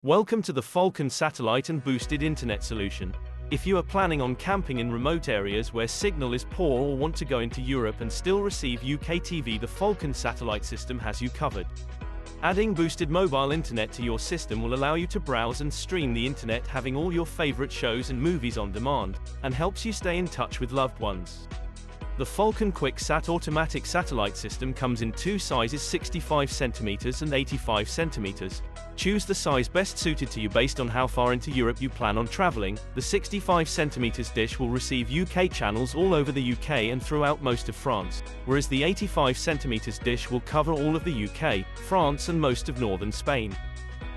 Welcome to the Falcon satellite and boosted internet solution. If you are planning on camping in remote areas where signal is poor or want to go into Europe and still receive UK TV, the Falcon satellite system has you covered. Adding boosted mobile internet to your system will allow you to browse and stream the internet, having all your favorite shows and movies on demand, and helps you stay in touch with loved ones. The Falcon QuickSat automatic satellite system comes in two sizes, 65 cm and 85 cm. Choose the size best suited to you based on how far into Europe you plan on traveling. The 65 cm dish will receive UK channels all over the UK and throughout most of France, whereas the 85 cm dish will cover all of the UK, France and most of northern Spain.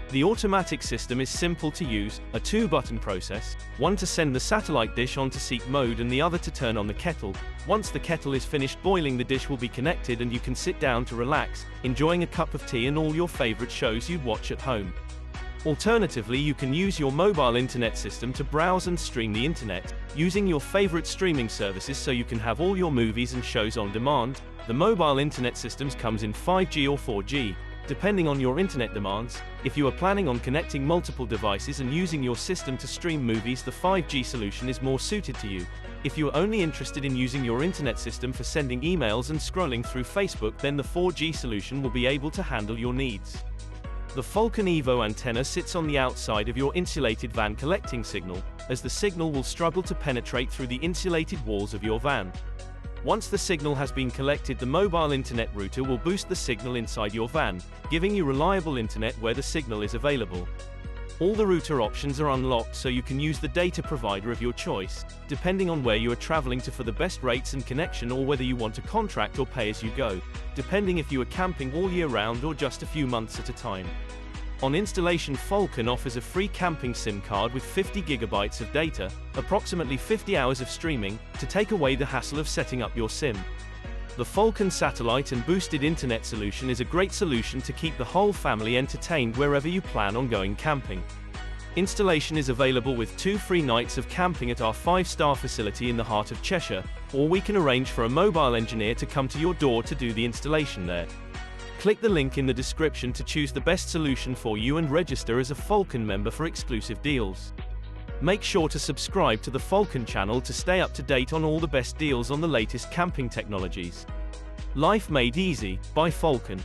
The automatic system is simple to use, a two-button process, one to send the satellite dish onto seek mode and the other to turn on the kettle. Once the kettle is finished boiling, the dish will be connected and you can sit down to relax, enjoying a cup of tea and all your favorite shows you'd watch at home. Alternatively, you can use your mobile internet system to browse and stream the internet, using your favorite streaming services so you can have all your movies and shows on demand. The mobile internet systems comes in 5G or 4G. Depending on your internet demands. If you are planning on connecting multiple devices and using your system to stream movies, the 5G solution is more suited to you. If you are only interested in using your internet system for sending emails and scrolling through Facebook, then the 4G solution will be able to handle your needs. The Falcon Evo antenna sits on the outside of your insulated van collecting signal, as the signal will struggle to penetrate through the insulated walls of your van. Once the signal has been collected, the mobile internet router will boost the signal inside your van, giving you reliable internet where the signal is available. All the router options are unlocked so you can use the data provider of your choice, depending on where you are traveling to, for the best rates and connection, or whether you want a contract or pay as you go, depending if you are camping all year round or just a few months at a time. On installation, Falcon offers a free camping SIM card with 50 GB of data, approximately 50 hours of streaming, to take away the hassle of setting up your SIM. The Falcon satellite and boosted internet solution is a great solution to keep the whole family entertained wherever you plan on going camping. Installation is available with 2 free nights of camping at our 5-star facility in the heart of Cheshire, or we can arrange for a mobile engineer to come to your door to do the installation there. Click the link in the description to choose the best solution for you and register as a Falcon member for exclusive deals. Make sure to subscribe to the Falcon channel to stay up to date on all the best deals on the latest camping technologies. Life made easy by Falcon.